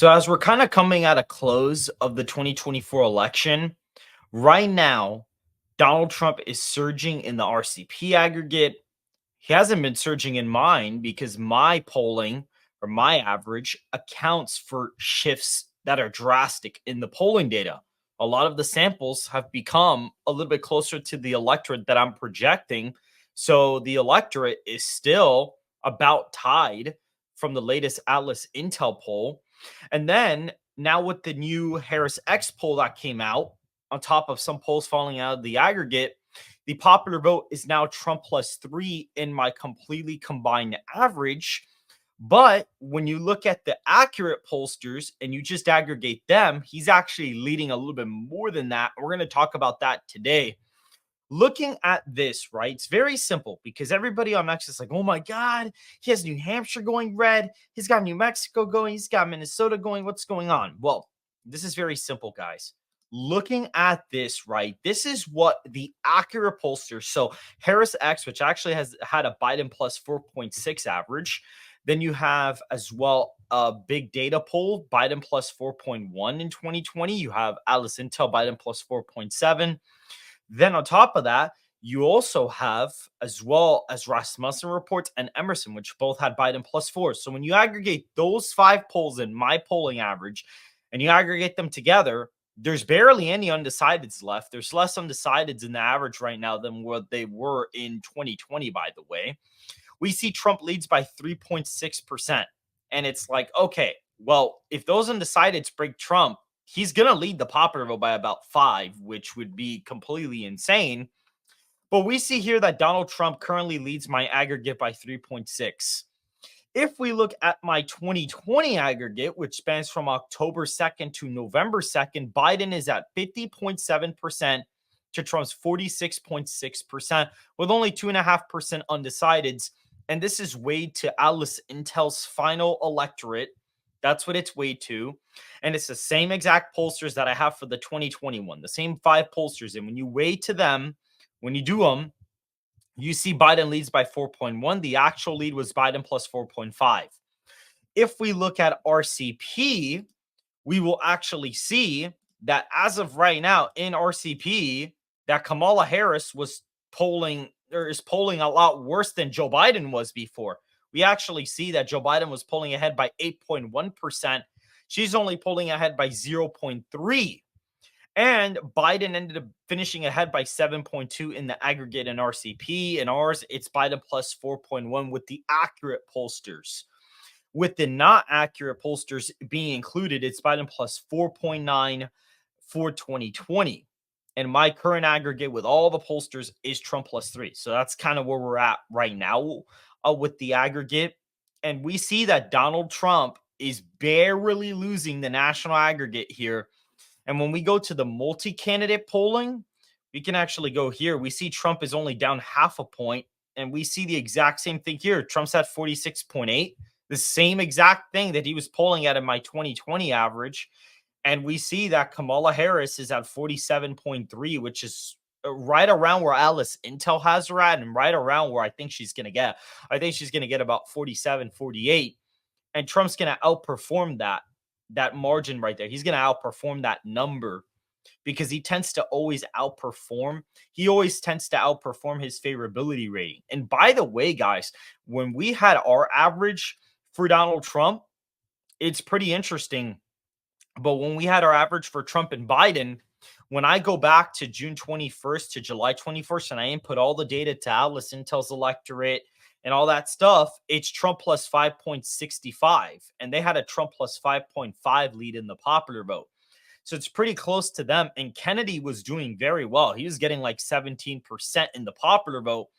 So as we're kind of coming at a close of the 2024 election, right now, Donald Trump is surging in the RCP aggregate. He hasn't been surging in mine because my polling or my average accounts for shifts that are drastic in the polling data. A lot of the samples have become a little bit closer to the electorate that I'm projecting. So the electorate is still about tied from the latest Atlas Intel poll. And then now with the new Harris X poll that came out, on top of some polls falling out of the aggregate, the popular vote is now Trump +3 in my completely combined average. But when you look at the accurate pollsters and you just aggregate them, he's actually leading a little bit more than that. We're going to talk about that today. Looking at this, right? It's very simple because everybody on X is like, oh my God, he has New Hampshire going red. He's got New Mexico going. He's got Minnesota going. What's going on? Well, this is very simple, guys. Looking at this, right? This is what the accurate pollsters. So Harris X, which actually has had a Biden +4.6 average. Then you have as well a big data poll, Biden +4.1 in 2020. You have Atlas Intel, Biden +4.7. Then on top of that, you also have as well as Rasmussen reports and Emerson, which both had Biden +4. So when you aggregate those five polls in my polling average and you aggregate them together, there's barely any undecideds left. There's less undecideds in the average right now than what they were in 2020, by the way. We see Trump leads by 3.6%. And it's like, okay, well, if those undecideds break Trump, he's going to lead the popular vote by about 5, which would be completely insane. But we see here that Donald Trump currently leads my aggregate by 3.6. If we look at my 2020 aggregate, which spans from October 2nd to November 2nd, Biden is at 50.7% to Trump's 46.6%, with only 2.5% undecideds. And this is weighed to Atlas Intel's final electorate. That's what it's weighed to. And it's the same exact pollsters that I have for the 2021, the same 5 pollsters. And when you weigh to them, when you do them, you see Biden leads by 4.1. The actual lead was Biden +4.5. If we look at RCP, we will actually see that as of right now in RCP, that Kamala Harris was polling or is polling a lot worse than Joe Biden was before. We actually see that Joe Biden was polling ahead by 8.1%. She's only polling ahead by 0.3. And Biden ended up finishing ahead by 7.2 in the aggregate in RCP. In ours, it's Biden +4.1 with the accurate pollsters. With the not accurate pollsters being included, it's Biden +4.9 for 2020. And my current aggregate with all the pollsters is Trump +3. So that's kind of where we're at right now with the aggregate. And we see that Donald Trump is barely losing the national aggregate here. And when we go to the multi-candidate polling, we can actually go here. We see Trump is only down half a point. And we see the exact same thing here. Trump's at 46.8, the same exact thing that he was polling at in my 2020 average. And we see that Kamala Harris is at 47.3, which is right around where Atlas Intel has her at and right around where I think she's going to get. I think she's going to get about 47, 48. And Trump's going to outperform that margin right there. He's going to outperform that number because he tends to always outperform. He always tends to outperform his favorability rating. And by the way, guys, when we had our average for Donald Trump, it's pretty interesting. But when we had our average for Trump and Biden, when I go back to June 21st to July 21st and I input all the data to Atlas Intel's electorate and all that stuff, it's Trump +5.65. And they had a Trump +5.5 lead in the popular vote. So it's pretty close to them. And Kennedy was doing very well. He was getting like 17% in the popular vote,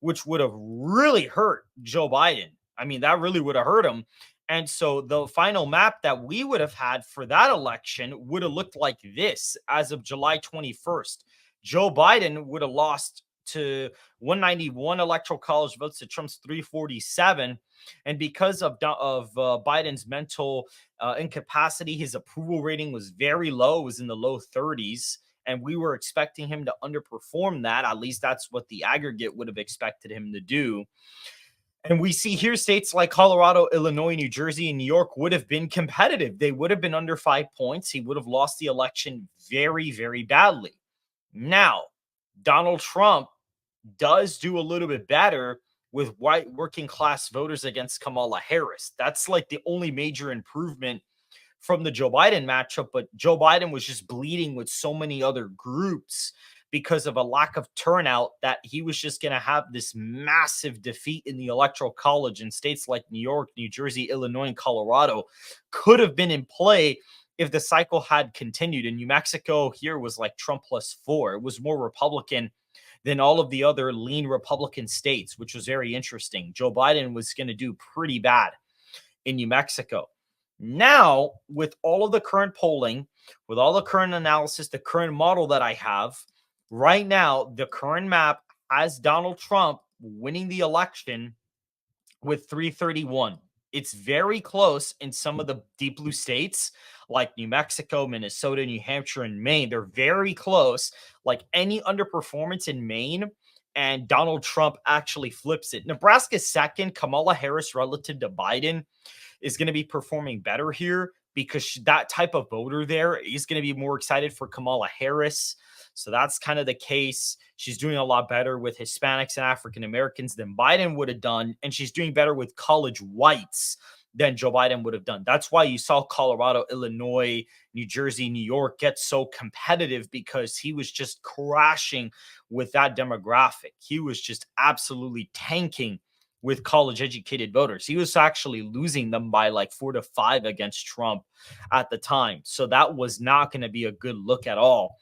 which would have really hurt Joe Biden. I mean, that really would have hurt him. And so the final map that we would have had for that election would have looked like this as of July 21st. Joe Biden would have lost to 191 electoral college votes to Trump's 347. And because of Biden's mental incapacity, his approval rating was very low. It was in the low 30s. And we were expecting him to underperform that. At least that's what the aggregate would have expected him to do. And we see here states like Colorado, Illinois, New Jersey, and New York would have been competitive. They would have been under 5 points. He would have lost the election very, very badly. Now, Donald Trump does do a little bit better with white working class voters against Kamala Harris. That's like the only major improvement from the Joe Biden matchup, but Joe Biden was just bleeding with so many other groups because of a lack of turnout that he was just going to have this massive defeat in the electoral college in states like New York, New Jersey, Illinois, and Colorado could have been in play if the cycle had continued. And New Mexico here was like Trump +4. It was more Republican than all of the other lean Republican states, which was very interesting. Joe Biden was going to do pretty bad in New Mexico. Now, with all of the current polling, with all the current analysis, the current model that I have, right now, the current map has Donald Trump winning the election with 331. It's very close in some of the deep blue states like New Mexico, Minnesota, New Hampshire, and Maine. They're very close. Like any underperformance in Maine, and Donald Trump actually flips it. Nebraska's second, Kamala Harris relative to Biden is going to be performing better here because that type of voter there is going to be more excited for Kamala Harris. So that's kind of the case. She's doing a lot better with Hispanics and African Americans than Biden would have done. And she's doing better with college whites than Joe Biden would have done. That's why you saw Colorado, Illinois, New Jersey, New York get so competitive because he was just crashing with that demographic. He was just absolutely tanking with college educated voters. He was actually losing them by like 4 to 5 against Trump at the time. So that was not going to be a good look at all.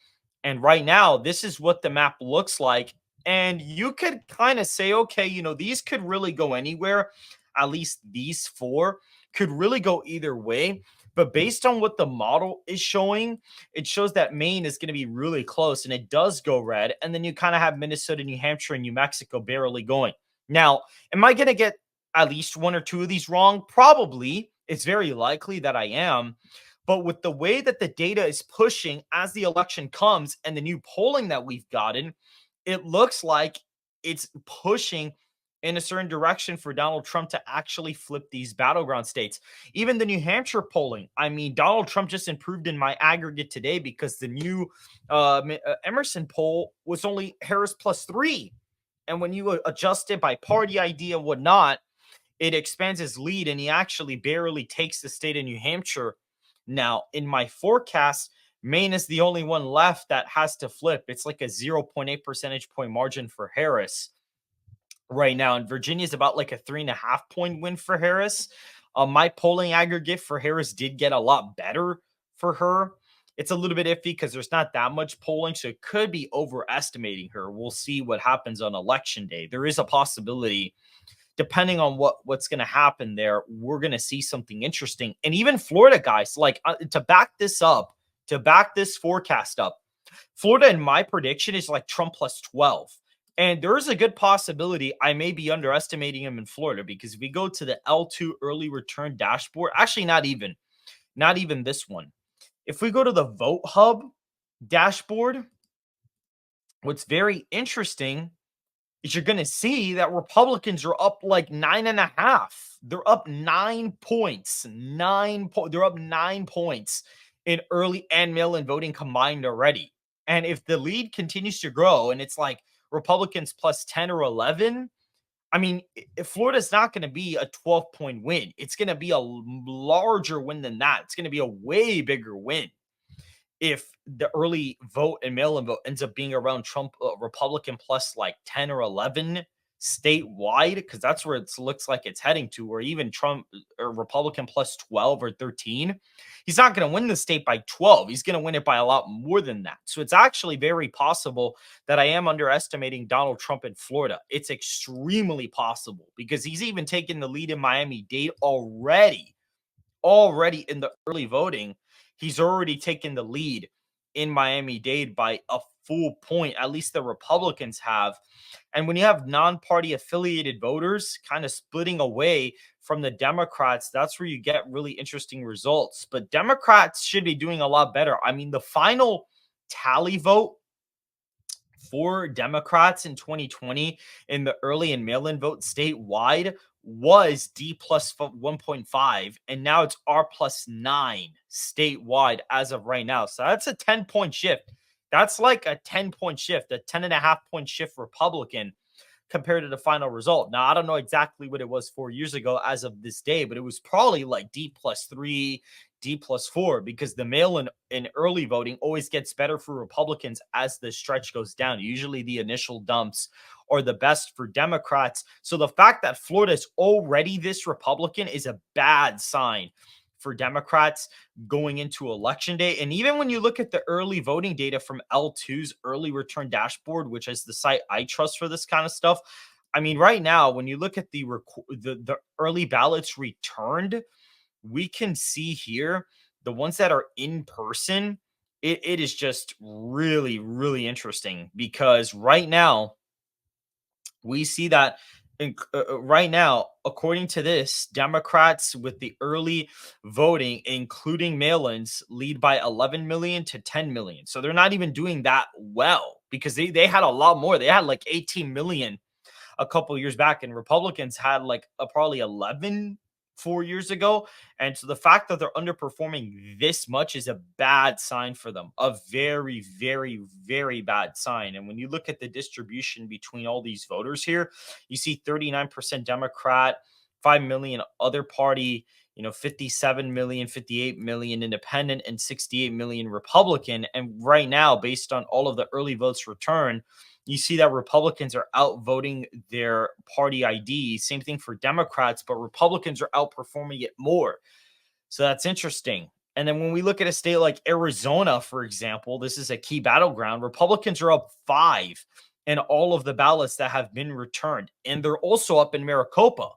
And right now, this is what the map looks like. And you could kind of say, okay, these could really go anywhere. At least these four could really go either way. But based on what the model is showing, it shows that Maine is going to be really close and it does go red. And then you kind of have Minnesota, New Hampshire, and New Mexico barely going. Now, am I going to get at least one or two of these wrong? Probably. It's very likely that I am. But with the way that the data is pushing as the election comes and the new polling that we've gotten, it looks like it's pushing in a certain direction for Donald Trump to actually flip these battleground states. Even the New Hampshire polling, I mean, Donald Trump just improved in my aggregate today because the new Emerson poll was only Harris +3. And when you adjust it by party ID and whatnot, it expands his lead and he actually barely takes the state of New Hampshire. Now, in my forecast, Maine is the only one left that has to flip. It's like a 0.8 percentage point margin for Harris right now. And Virginia is about like a 3.5 point win for Harris. My polling aggregate for Harris did get a lot better for her. It's a little bit iffy because there's not that much polling, so it could be overestimating her. We'll see what happens on election day. There is a possibility, depending on what's going to happen there, we're going to see something interesting. And even Florida, guys, like to back this forecast up, Florida in my prediction is like Trump +12. And there is a good possibility I may be underestimating him in Florida because if we go to the L2 early return dashboard, actually not even this one. If we go to the Vote Hub dashboard, what's very interesting is you're going to see that Republicans are up like 9.5. They're up 9 points. They're up 9 points in early and mail-in voting combined already. And if the lead continues to grow and it's like Republicans +10 or 11, I mean, if Florida's not going to be a 12-point win. It's going to be a larger win than that. It's going to be a way bigger win if the early vote and mail-in vote ends up being around Trump Republican plus like 10 or 11 statewide, because that's where it looks like it's heading to, or even Trump or Republican plus 12 or 13. He's not going to win the state by 12. He's going to win it by a lot more than that. So it's actually very possible that I am underestimating Donald Trump in Florida. It's extremely possible because he's even taken the lead in Miami-Dade already in the early voting. He's already taken the lead in Miami-Dade by a full point. At least the Republicans have. And when you have non-party affiliated voters kind of splitting away from the Democrats, that's where you get really interesting results. But Democrats should be doing a lot better. I mean, the final tally vote for Democrats in 2020 in the early and mail-in vote statewide was D plus 1.5, and now it's R plus 9 statewide as of right now. So that's a 10-point shift. That's like a 10-point shift, a 10.5-point shift Republican compared to the final result. Now, I don't know exactly what it was 4 years ago as of this day, but it was probably like D plus 3, D plus 4, because the mail in early voting always gets better for Republicans as the stretch goes down. Usually the initial dumps are the best for Democrats. So the fact that Florida is already this Republican is a bad sign for Democrats going into election day. And even when you look at the early voting data from L2's early return dashboard, which is the site I trust for this kind of stuff, I mean, right now, when you look at the early ballots returned, we can see here the ones that are in person. It is just really, really interesting because right now we see that right now, according to this, Democrats with the early voting, including mail-ins, lead by 11 million to 10 million. So they're not even doing that well because they had a lot more. They had like 18 million a couple years back, and Republicans had like probably 11 4 years ago. And so the fact that they're underperforming this much is a bad sign for them, a very, very, very bad sign. And when you look at the distribution between all these voters here, you see 39% Democrat, 5 million other party, 57 million, 58 million independent, and 68 million Republican. And right now, based on all of the early votes returned, you see that Republicans are outvoting their party ID. Same thing for Democrats, but Republicans are outperforming it more. So that's interesting. And then when we look at a state like Arizona, for example, this is a key battleground. Republicans are up 5 in all of the ballots that have been returned. And they're also up in Maricopa.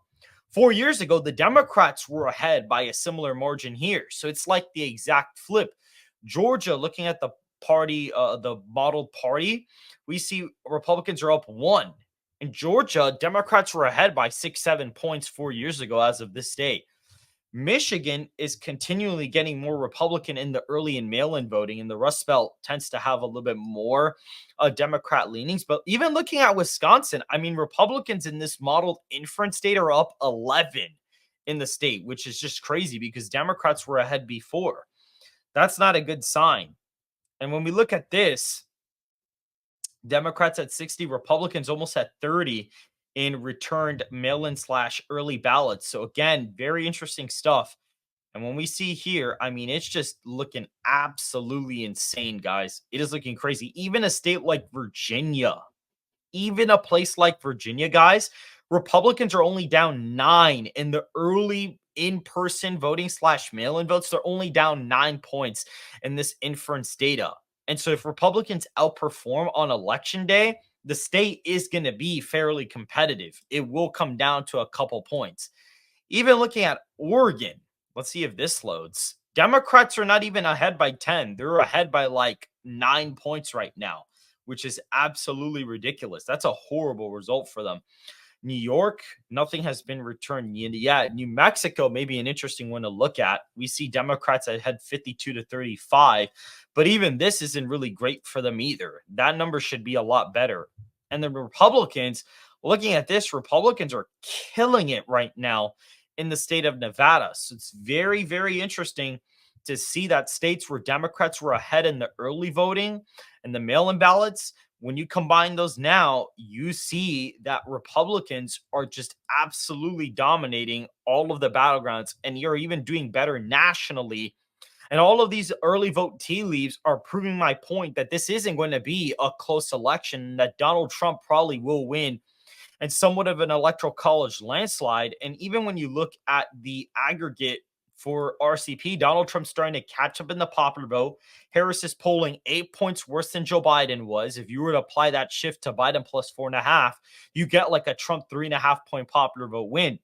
4 years ago, the Democrats were ahead by a similar margin here. So it's like the exact flip. Georgia, looking at the party, the modeled party, we see Republicans are up 1. In Georgia, Democrats were ahead by 6-7 points 4 years ago as of this day. Michigan is continually getting more Republican in the early and mail-in voting, and the Rust Belt tends to have a little bit more Democrat leanings. But even looking at Wisconsin, I mean, Republicans in this modeled inference state are up 11 in the state, which is just crazy because Democrats were ahead before. That's not a good sign. And when we look at this, Democrats at 60, Republicans almost at 30 in returned mail-in / early ballots. So again, very interesting stuff. And when we see here, I mean, it's just looking absolutely insane, guys. It is looking crazy. Even a state like Virginia, even a place like Virginia, guys, Republicans are only down 9 in the early in-person voting / mail-in votes. They're only down 9 points in this inference data. And so if Republicans outperform on election day, the state is going to be fairly competitive. It will come down to a couple points. Even looking at Oregon, let's see if this loads. Democrats are not even ahead by 10. They're ahead by like 9 points right now, which is absolutely ridiculous. That's a horrible result for them. New York, nothing has been returned yet. New Mexico may be an interesting one to look at. We see Democrats ahead 52-35, but even this isn't really great for them either. That number should be a lot better. And the Republicans, looking at this, Republicans are killing it right now in the state of Nevada. So it's very, very interesting to see that states where Democrats were ahead in the early voting and the mail-in ballots, when you combine those now, you see that Republicans are just absolutely dominating all of the battlegrounds, and you're even doing better nationally. And all of these early vote tea leaves are proving my point that this isn't going to be a close election, that Donald Trump probably will win and somewhat of an electoral college landslide. And even when you look at the aggregate for RCP, Donald Trump's starting to catch up in the popular vote. Harris is polling 8 points worse than Joe Biden was. If you were to apply that shift to Biden plus 4.5, you get like a Trump 3.5 point popular vote win.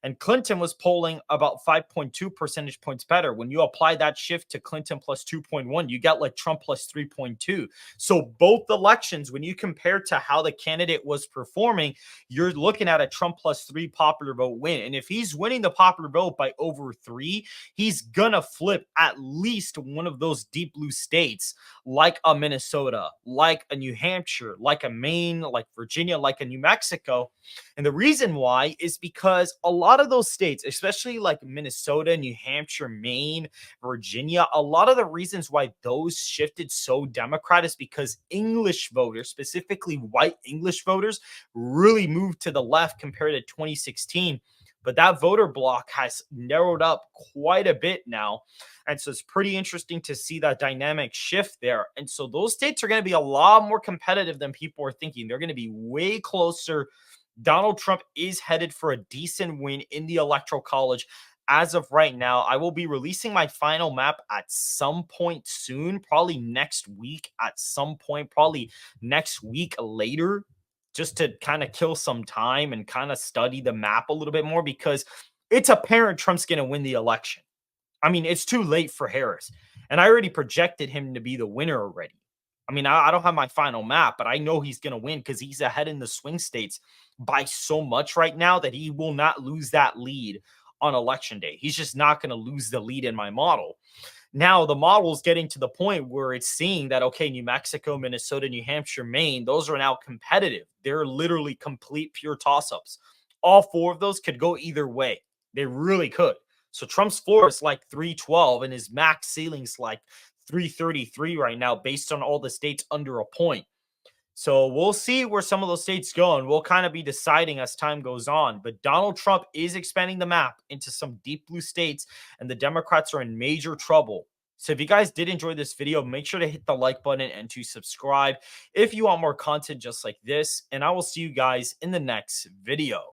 And Clinton was polling about 5.2 percentage points better. When you apply that shift to Clinton plus 2.1, you get like Trump plus 3.2. So both elections, when you compare to how the candidate was performing, you're looking at a Trump plus 3 popular vote win. And if he's winning the popular vote by over 3, he's gonna flip at least one of those deep blue states like a Minnesota, like a New Hampshire, like a Maine, like Virginia, like a New Mexico. And the reason why is because a lot of those states, especially like Minnesota, New Hampshire, Maine, Virginia, a lot of the reasons why those shifted so Democrat is because English voters, specifically white English voters, really moved to the left compared to 2016. But that voter block has narrowed up quite a bit now. And so it's pretty interesting to see that dynamic shift there. And so those states are going to be a lot more competitive than people are thinking. They're going to be way closer. Donald Trump is headed for a decent win in the Electoral College. As of right now, I will be releasing my final map at some point soon, probably next week at some point, probably next week later, just to kind of kill some time and kind of study the map a little bit more because it's apparent Trump's going to win the election. I mean, it's too late for Harris. And I already projected him to be the winner already. I mean, I don't have my final map, but I know he's going to win because he's ahead in the swing states by so much right now that he will not lose that lead on election day. He's just not going to lose the lead in my model. Now, the model is getting to the point where it's seeing that, okay, New Mexico, Minnesota, New Hampshire, Maine, those are now competitive. They're literally complete pure toss-ups. All 4 of those could go either way. They really could. So Trump's floor is like 312 and his max ceiling's like 333 right now based on all the states under a point. So we'll see where some of those states go, and we'll kind of be deciding as time goes on. But Donald Trump is expanding the map into some deep blue states, and the Democrats are in major trouble. So if you guys did enjoy this video, make sure to hit the like button and to subscribe if you want more content just like this. And I will see you guys in the next video.